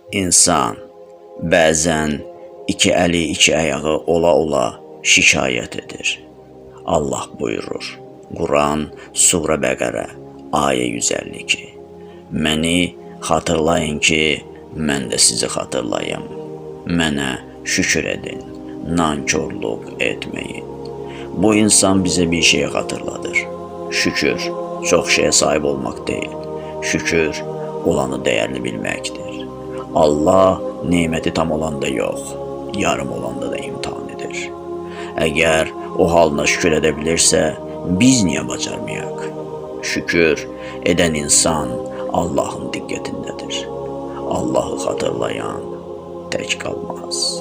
İnsan bəzən iki əli, iki ayağı ola-ola şikayət edir. Allah buyurur, Quran, Surə Bəqərə, ayə 152. Məni xatırlayın ki, mən də sizi xatırlayım. Mənə şükür edin, nankorluq etməyin. Bu insan bizə bir şey xatırladır. Şükür, çox şeyə sahib olmaq deyil. Şükür, olanı dəyərli bilməkdir. Allah neməti tam olanda yox, yarım olanda da imtihan edir. Əgər o halına şükür edə bilirsə, biz niyə bacarmayaq? Şükür edən insan Allahın diqqətindədir. Allahı xatırlayan tək qalmaz.